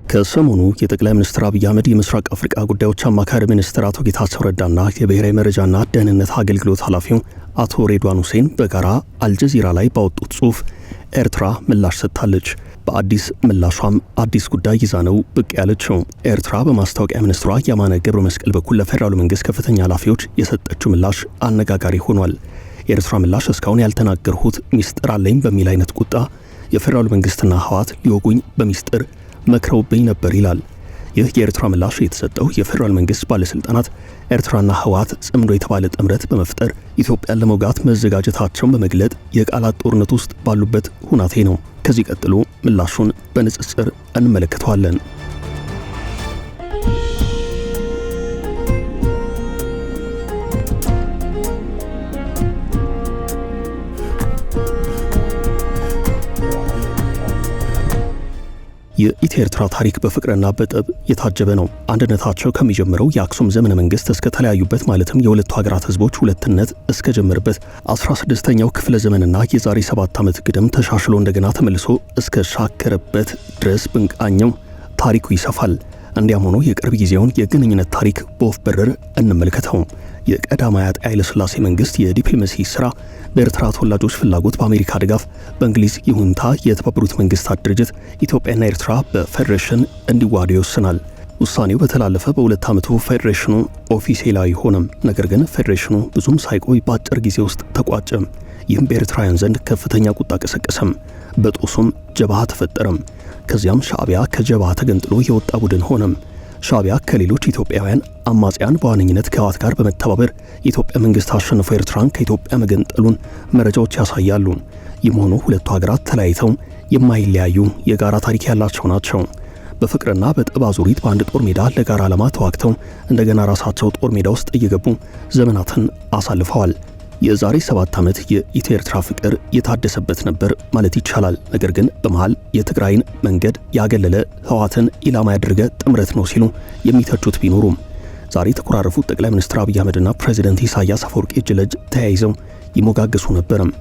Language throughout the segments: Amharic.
ከሰሞኑ የጠቅላይ ሚኒስትር አብይ አህመድ የምስራቅ አፍሪካ ጉዳዮች አማካሪ ሚኒስትር አቶ ጌታቸው ረዳና የብሔራዊ መረጃና ደህንነት አገልግሎት ኃላፊው አቶ ሬድዋን ሁሴን በጋራ አልጀዚራ ላይ ባወጡት ጽሑፍ ኤርትራ ምላሽ ሰጥታለች። በአዲስ ምላሿም አዲስ ጉዳይ ይዛ ነው ብቅ ያለችው። ኤርትራ በማስታወቂያ ሚኒስትሯ የማነ ገብረ መስቀል በኩል ለፌዴራሉ መንግስት ከፍተኛ ኃላፊዎች የሰጠችው ምላሽ አነጋጋሪ ሆኗል። የኤርትራ ምላሽ እስካሁን ያልተናገርሁት ሚስጥር አለኝ በሚል አይነት ቁጣ የፌዴራሉ መንግስትና ህወሓት ሊወጉኝ በሚስጥር መክረውብኝ ነበር ይላል። ይህ የኤርትራ ምላሽ የተሰጠው የፌዴራል መንግስት ባለስልጣናት ኤርትራና ህወሓት ጽምዶ የተባለ ጥምረት በመፍጠር ኢትዮጵያን ለመውጋት መዘጋጀታቸውን በመግለጥ የቃላት ጦርነት ውስጥ ባሉበት ሁናቴ ነው። ከዚህ ቀጥሎ ምላሹን በንጽጽር እንመለከተዋለን። የኢትዮ ኤርትራ ታሪክ በፍቅርና በጠብ የታጀበ ነው። አንድነታቸው ከሚጀምረው የአክሱም ዘመነ መንግስት እስከ ተለያዩበት ማለትም የሁለቱ ሀገራት ህዝቦች ሁለትነት እስከ ጀመረበት 16ኛው ክፍለ ዘመንና የዛሬ 7 ዓመት ግድም ተሻሽሎ እንደገና ተመልሶ እስከ ሻከረበት ድረስ ብንቃኘው ታሪኩ ይሰፋል። እንዲያም ሆኖ የቅርብ ጊዜውን የግንኙነት ታሪክ በወፍ በረር እንመልከተው። የቀዳማዊ አፄ ኃይለ ሥላሴ መንግስት የዲፕሎማሲ ስራ በኤርትራ ተወላጆች ፍላጎት በአሜሪካ ድጋፍ በእንግሊዝ ይሁንታ የተባበሩት መንግስታት ድርጅት ኢትዮጵያና ኤርትራ በፌዴሬሽን እንዲዋሃዱ ይወስናል። ውሳኔው በተላለፈ በሁለት ዓመቱ ፌዴሬሽኑ ኦፊሴላዊ ሆነም። ነገር ግን ፌዴሬሽኑ ብዙም ሳይቆይ በአጭር ጊዜ ውስጥ ተቋጨም። ይህም በኤርትራውያን ዘንድ ከፍተኛ ቁጣ ቀሰቀሰም። በጦሱም ጀብሃ ተፈጠረም። ከዚያም ሻዕቢያ ከጀብሃ ተገንጥሎ የወጣ ቡድን ሆነም። ሻዕቢያ ከሌሎች ኢትዮጵያውያን አማጽያን በዋነኝነት ከህወሓት ጋር በመተባበር የኢትዮጵያ መንግስት አሸንፎ ኤርትራን ከኢትዮጵያ መገንጠሉን መረጃዎች ያሳያሉ። ይህም ሆኖ ሁለቱ ሀገራት ተለያይተው የማይለያዩ የጋራ ታሪክ ያላቸው ናቸው። በፍቅርና በጠብ አዙሪት በአንድ ጦር ሜዳ ለጋራ ዓላማ ተዋግተው እንደገና ራሳቸው ጦር ሜዳ ውስጥ እየገቡ ዘመናትን አሳልፈዋል። የዛሬ 7 ዓመት የኢትዮ ኤርትራ ፍቅር የታደሰበት ነበር ማለት ይቻላል። ነገር ግን በመሃል የትግራይን መንገድ ያገለለ ህወሓትን ኢላማ ያደረገ ጥምረት ነው ሲሉ የሚተቹት ቢኖሩም ዛሬ የተኮራረፉት ጠቅላይ ሚኒስትር አብይ አህመድና ፕሬዚደንት ኢሳያስ አፈወርቂ እጅ ለእጅ ተያይዘው ይሞጋገሱ ነበርም።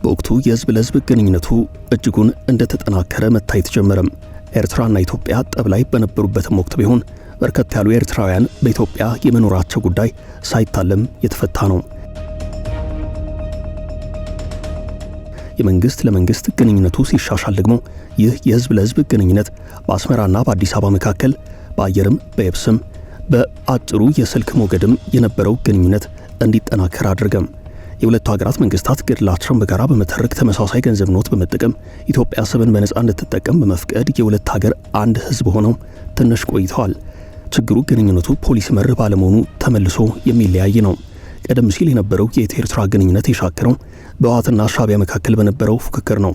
በወቅቱ የህዝብ ለህዝብ ግንኙነቱ እጅጉን እንደተጠናከረ መታየት ጀመረም። ኤርትራና ኢትዮጵያ ጠብ ላይ በነበሩበትም ወቅት ቢሆን በርከት ያሉ ኤርትራውያን በኢትዮጵያ የመኖራቸው ጉዳይ ሳይታለም የተፈታ ነው። የመንግስት ለመንግስት ግንኙነቱ ሲሻሻል ደግሞ ይህ የህዝብ ለህዝብ ግንኙነት በአስመራና በአዲስ አበባ መካከል በአየርም በየብስም በአጭሩ የስልክ ሞገድም የነበረው ግንኙነት እንዲጠናከር አድርገም። የሁለቱ ሀገራት መንግስታት ገድላቸውን በጋራ በመተረክ ተመሳሳይ ገንዘብ ኖት በመጠቀም ኢትዮጵያ አሰብን በነጻ እንድትጠቀም በመፍቀድ የሁለት ሀገር አንድ ህዝብ ሆነው ትንሽ ቆይተዋል። ችግሩ ግንኙነቱ ፖሊሲ መር ባለመሆኑ ተመልሶ የሚለያይ ነው። ቀደም ሲል የነበረው የኢትዮ ኤርትራ ግንኙነት የሻከረው በህወሓትና ሻዕቢያ መካከል በነበረው ፉክክር ነው።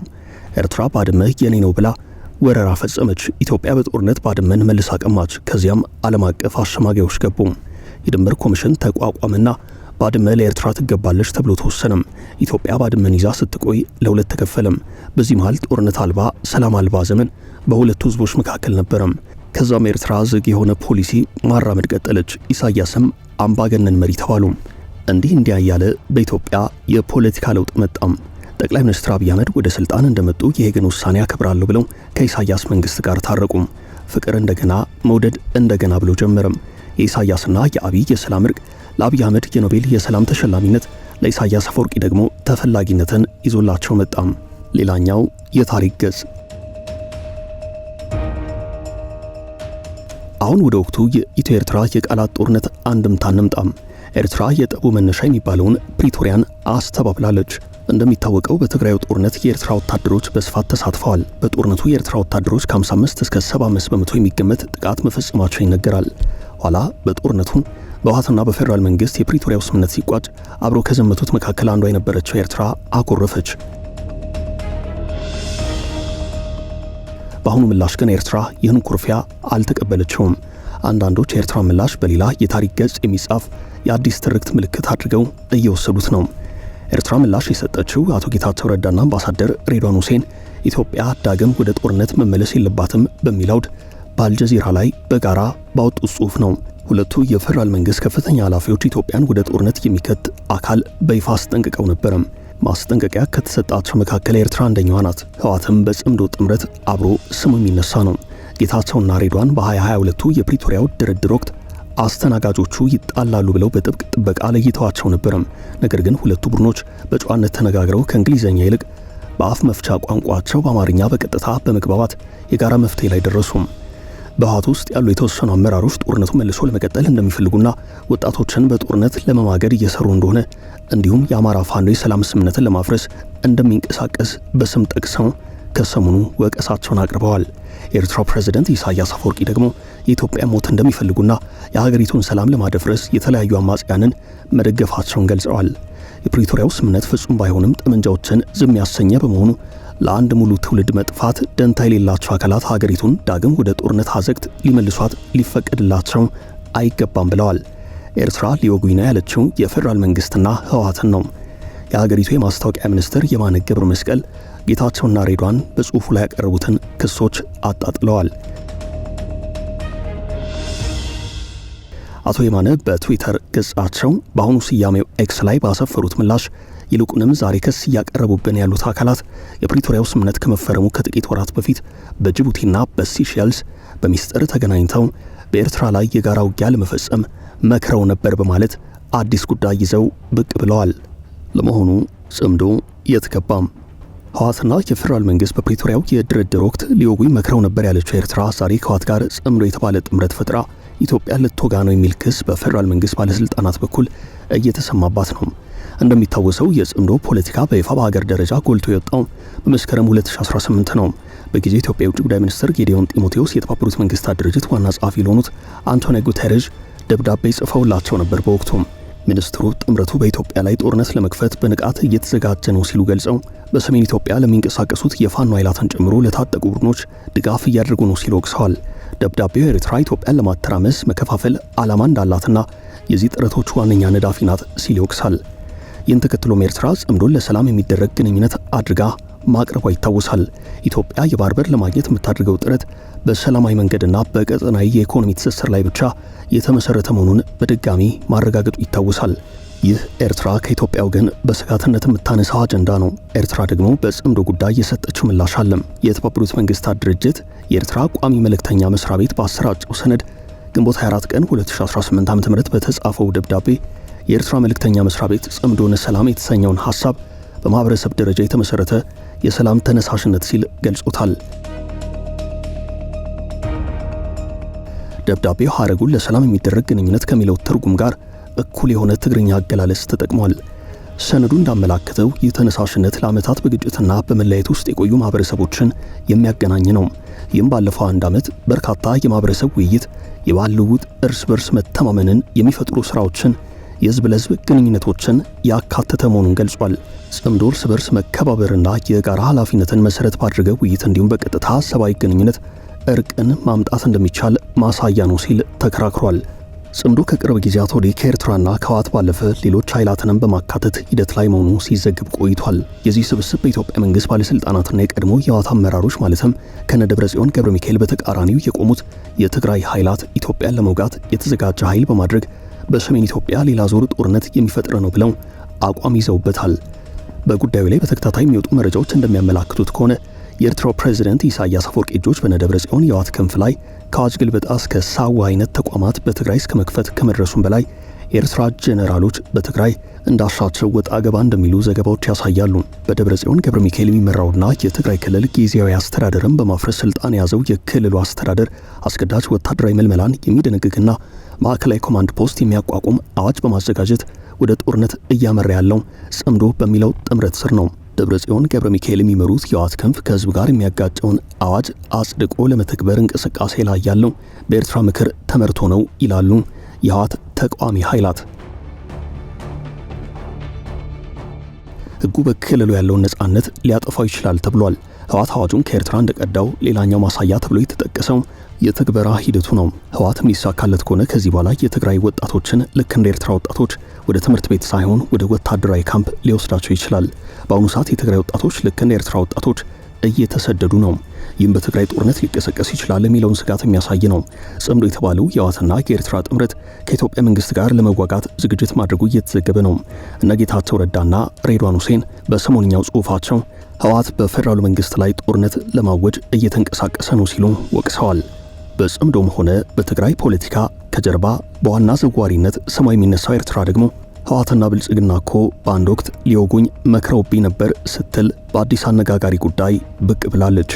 ኤርትራ ባድመ የኔ ነው ብላ ወረራ ፈጸመች። ኢትዮጵያ በጦርነት ባድመን መልሳ ቀማች። ከዚያም ዓለም አቀፍ አሸማጋዮች ገቡ። የድንበር ኮሚሽን ተቋቋመና ባድመ ለኤርትራ ትገባለች ተብሎ ተወሰነም። ኢትዮጵያ ባድመን ይዛ ስትቆይ ለሁለት ተከፈለም። በዚህ መሃል ጦርነት አልባ ሰላም አልባ ዘመን በሁለቱ ህዝቦች መካከል ነበረም። ከዛም ኤርትራ ዝግ የሆነ ፖሊሲ ማራመድ ቀጠለች። ኢሳያስም አምባገነን መሪ ተባሉ። እንዲህ ያለ በኢትዮጵያ የፖለቲካ ለውጥ መጣም። ጠቅላይ ሚኒስትር አብይ አህመድ ወደ ስልጣን እንደመጡ የሄግን ውሳኔ አከብራለሁ ብለው ከኢሳያስ መንግስት ጋር ታረቁም። ፍቅር እንደገና መውደድ እንደገና ብሎ ጀመረም። የኢሳያስና የአብይ የሰላም እርቅ ለአብይ አህመድ የኖቤል የሰላም ተሸላሚነት፣ ለኢሳያስ አፈወርቂ ደግሞ ተፈላጊነትን ይዞላቸው መጣም። ሌላኛው የታሪክ ገጽ። አሁን ወደ ወቅቱ የኢትዮ ኤርትራ የቃላት ጦርነት አንድምታ እንምጣም። ኤርትራ የጠቡ መነሻ የሚባለውን ፕሪቶሪያን አስተባብላለች። እንደሚታወቀው በትግራዩ ጦርነት የኤርትራ ወታደሮች በስፋት ተሳትፈዋል። በጦርነቱ የኤርትራ ወታደሮች ከ55 እስከ 75 በመቶ የሚገመት ጥቃት መፈጸማቸው ይነገራል። ኋላ በጦርነቱ በህወሓትና በፌዴራል መንግስት የፕሪቶሪያው ስምምነት ሲቋጭ አብረው ከዘመቱት መካከል አንዷ የነበረችው ኤርትራ አኮረፈች። በአሁኑ ምላሽ ግን ኤርትራ ይህን ኩርፊያ አልተቀበለችውም። አንዳንዶች የኤርትራ ምላሽ በሌላ የታሪክ ገጽ የሚጻፍ የአዲስ ትርክት ምልክት አድርገው እየወሰዱት ነው። ኤርትራ ምላሽ የሰጠችው አቶ ጌታቸው ረዳና አምባሳደር ሬድዋን ሁሴን ኢትዮጵያ ዳግም ወደ ጦርነት መመለስ የለባትም በሚል አውድ በአልጀዚራ ላይ በጋራ ባወጡት ጽሑፍ ነው። ሁለቱ የፌዴራል መንግስት ከፍተኛ ኃላፊዎች ኢትዮጵያን ወደ ጦርነት የሚከት አካል በይፋ አስጠንቅቀው ነበረም። ማስጠንቀቂያ ከተሰጣቸው መካከል ኤርትራ አንደኛዋ ናት። ህወሓትም በጽምዶ ጥምረት አብሮ ስሙ የሚነሳ ነው። ጌታቸውና ሬድዋን በ2022 የፕሪቶሪያው ድርድር ወቅት አስተናጋጆቹ ይጣላሉ ብለው በጥብቅ ጥበቃ ለይተዋቸው ነበርም። ነገር ግን ሁለቱ ቡድኖች በጨዋነት ተነጋግረው ከእንግሊዘኛ ይልቅ በአፍ መፍቻ ቋንቋቸው በአማርኛ በቀጥታ በመግባባት የጋራ መፍትሄ ላይ ደረሱም። በህወሓት ውስጥ ያሉ የተወሰኑ አመራሮች ጦርነቱን መልሶ ለመቀጠል እንደሚፈልጉና ወጣቶችን በጦርነት ለመማገድ እየሰሩ እንደሆነ እንዲሁም የአማራ ፋኖ የሰላም ስምምነትን ለማፍረስ እንደሚንቀሳቀስ በስም ጠቅሰው ከሰሞኑ ወቀሳቸውን አቅርበዋል። የኤርትራው ፕሬዝዳንት ኢሳያስ አፈወርቂ ደግሞ የኢትዮጵያ ሞት እንደሚፈልጉና የሀገሪቱን ሰላም ለማደፍረስ የተለያዩ አማጽያንን መደገፋቸውን ገልጸዋል። የፕሪቶሪያው ስምምነት ፍጹም ባይሆንም ጠመንጃዎችን ዝም ያሰኘ በመሆኑ ለአንድ ሙሉ ትውልድ መጥፋት ደንታ የሌላቸው አካላት ሀገሪቱን ዳግም ወደ ጦርነት አዘቅት ሊመልሷት ሊፈቀድላቸው አይገባም ብለዋል። ኤርትራ ሊወጉኝ ነው ያለችው የፌዴራል መንግስትና ህወሓትን ነው። የሀገሪቱ የማስታወቂያ ሚኒስትር የማነ ገብረ መስቀል ጌታቸውና ሬድዋን በጽሁፉ ላይ ያቀረቡትን ክሶች አጣጥለዋል። አቶ የማነ በትዊተር ገጻቸው በአሁኑ ስያሜው ኤክስ ላይ ባሰፈሩት ምላሽ ይልቁንም ዛሬ ክስ እያቀረቡብን ያሉት አካላት የፕሪቶሪያው ስምምነት ከመፈረሙ ከጥቂት ወራት በፊት በጅቡቲና በሲሼልስ በሚስጥር ተገናኝተው በኤርትራ ላይ የጋራ ውጊያ ለመፈጸም መክረው ነበር በማለት አዲስ ጉዳይ ይዘው ብቅ ብለዋል። ለመሆኑ ጽምዶ የትገባም? ህወሓትና የፌዴራል መንግስት በፕሪቶሪያው የድርድር ወቅት ሊወጉኝ መክረው ነበር ያለችው ኤርትራ ዛሬ ከህወሓት ጋር ጽምዶ የተባለ ጥምረት ፈጥራ ኢትዮጵያ ልትወጋ ነው የሚል ክስ በፌዴራል መንግስት ባለስልጣናት በኩል እየተሰማባት ነው። እንደሚታወሰው የጽምዶ ፖለቲካ በይፋ በሀገር ደረጃ ጎልቶ የወጣው በመስከረም 2018 ነው። በጊዜው ኢትዮጵያ የውጭ ጉዳይ ሚኒስትር ጌዲዮን ጢሞቴዎስ የተባበሩት መንግስታት ድርጅት ዋና ጸሐፊ ለሆኑት አንቶኒዮ ጉተሬዥ ደብዳቤ ጽፈውላቸው ነበር። በወቅቱም ሚኒስትሩ ጥምረቱ በኢትዮጵያ ላይ ጦርነት ለመክፈት በንቃት እየተዘጋጀ ነው ሲሉ ገልጸው በሰሜን ኢትዮጵያ ለሚንቀሳቀሱት የፋኖ ኃይላትን ጨምሮ ለታጠቁ ቡድኖች ድጋፍ እያደረጉ ነው ሲሉ ወቅሰዋል። ደብዳቤው ኤርትራ ኢትዮጵያን ለማተራመስ መከፋፈል ዓላማ እንዳላትና የዚህ ጥረቶች ዋነኛ ነዳፊ ናት ሲል ይወቅሳል። ይህን ተከትሎም ኤርትራ ጽምዶን ለሰላም የሚደረግ ግንኙነት አድርጋ ማቅረቧ ይታወሳል። ኢትዮጵያ የባህር በር ለማግኘት የምታደርገው ጥረት በሰላማዊ መንገድና በቀጠናዊ የኢኮኖሚ ትስስር ላይ ብቻ የተመሰረተ መሆኑን በድጋሚ ማረጋገጡ ይታወሳል። ይህ ኤርትራ ከኢትዮጵያ ወገን በስጋትነት የምታነሳው አጀንዳ ነው። ኤርትራ ደግሞ በጽምዶ ጉዳይ የሰጠችው ምላሽ አለም። የተባበሩት መንግስታት ድርጅት የኤርትራ ቋሚ መልእክተኛ መስሪያ ቤት ባሰራጨው ሰነድ ግንቦት 24 ቀን 2018 ዓ.ም በተጻፈው ደብዳቤ የኤርትራ መልእክተኛ መስሪያ ቤት ጽምዶን ሰላም የተሰኘውን ሐሳብ በማህበረሰብ ደረጃ የተመሰረተ የሰላም ተነሳሽነት ሲል ገልጾታል። ደብዳቤው ሐረጉን ለሰላም የሚደረግ ግንኙነት ከሚለው ትርጉም ጋር እኩል የሆነ ትግርኛ አገላለጽ ተጠቅሟል። ሰነዱ እንዳመላከተው ይህ ተነሳሽነት ለዓመታት በግጭትና በመለያየት ውስጥ የቆዩ ማህበረሰቦችን የሚያገናኝ ነው። ይህም ባለፈው አንድ ዓመት በርካታ የማህበረሰብ ውይይት፣ የባህል ልውውጥ፣ እርስ በርስ መተማመንን የሚፈጥሩ ስራዎችን፣ የህዝብ ለህዝብ ግንኙነቶችን ያካተተ መሆኑን ገልጿል። ጽምዶ እርስ በርስ መከባበርና የጋራ ኃላፊነትን መሰረት ባደረገ ውይይት እንዲሁም በቀጥታ ሰብአዊ ግንኙነት እርቅን ማምጣት እንደሚቻል ማሳያ ነው ሲል ተከራክሯል። ጽምዶ ከቅርብ ጊዜያት ወዲህ ከኤርትራና ከህወሓት ባለፈ ሌሎች ኃይላትንም በማካተት ሂደት ላይ መሆኑ ሲዘግብ ቆይቷል። የዚህ ስብስብ በኢትዮጵያ መንግስት ባለስልጣናትና የቀድሞ የህወሓት አመራሮች ማለትም ከነደብረጽዮን ገብረ ሚካኤል በተቃራኒው የቆሙት የትግራይ ኃይላት ኢትዮጵያን ለመውጋት የተዘጋጀ ኃይል በማድረግ በሰሜን ኢትዮጵያ ሌላ ዙር ጦርነት የሚፈጥር ነው ብለው አቋም ይዘውበታል። በጉዳዩ ላይ በተከታታይ የሚወጡ መረጃዎች እንደሚያመላክቱት ከሆነ የኤርትራው ፕሬዝዳንት ኢሳያስ አፈወርቂ እጆች በነደብረጽዮን የህወሓት ክንፍ ላይ ከአዋጅ ግልበጣ እስከ ሳዋ አይነት ተቋማት በትግራይ እስከ መክፈት ከመድረሱም በላይ የኤርትራ ጄኔራሎች በትግራይ እንዳሻቸው ወጣ ገባ እንደሚሉ ዘገባዎች ያሳያሉ። በደብረጽዮን ገብረ ሚካኤል የሚመራውና የትግራይ ክልል ጊዜያዊ አስተዳደርን በማፍረስ ስልጣን የያዘው የክልሉ አስተዳደር አስገዳጅ ወታደራዊ መልመላን የሚደነግግና ማዕከላዊ ኮማንድ ፖስት የሚያቋቁም አዋጅ በማዘጋጀት ወደ ጦርነት እያመራ ያለው ጽምዶ በሚለው ጥምረት ስር ነው። ደብረጽዮን ገብረ ሚካኤል የሚመሩት የህወሓት ክንፍ ከህዝብ ጋር የሚያጋጨውን አዋጅ አጽድቆ ለመተግበር እንቅስቃሴ ላይ ያለው በኤርትራ ምክር ተመርቶ ነው ይላሉ የህወሓት ተቃዋሚ ኃይላት። ህጉ በክልሉ ያለውን ነጻነት ሊያጠፋው ይችላል ተብሏል። ህወሓት አዋጁን ከኤርትራ እንደቀዳው ሌላኛው ማሳያ ተብሎ የተጠቀሰው የትግበራ ሂደቱ ነው። ህወሓት የሚሳካለት ከሆነ ከዚህ በኋላ የትግራይ ወጣቶችን ልክ እንደ ኤርትራ ወጣቶች ወደ ትምህርት ቤት ሳይሆን ወደ ወታደራዊ ካምፕ ሊወስዳቸው ይችላል። በአሁኑ ሰዓት የትግራይ ወጣቶች ልክ እንደ ኤርትራ ወጣቶች እየተሰደዱ ነው። ይህም በትግራይ ጦርነት ሊቀሰቀስ ይችላል የሚለውን ስጋት የሚያሳይ ነው። ጽምዶ የተባለው የህወሓትና የኤርትራ ጥምረት ከኢትዮጵያ መንግስት ጋር ለመዋጋት ዝግጅት ማድረጉ እየተዘገበ ነው። እነ ጌታቸው ረዳና ሬድዋን ሁሴን በሰሞንኛው ጽሑፋቸው ህወሓት በፌዴራሉ መንግስት ላይ ጦርነት ለማወጅ እየተንቀሳቀሰ ነው ሲሉ ወቅሰዋል። በጽምዶም ሆነ በትግራይ ፖለቲካ ከጀርባ በዋና ዘዋሪነት ስሟ የሚነሳው ኤርትራ ደግሞ ህወሓትና ብልጽግና እኮ በአንድ ወቅት ሊወጉኝ መክረውብኝ ነበር ስትል በአዲስ አነጋጋሪ ጉዳይ ብቅ ብላለች።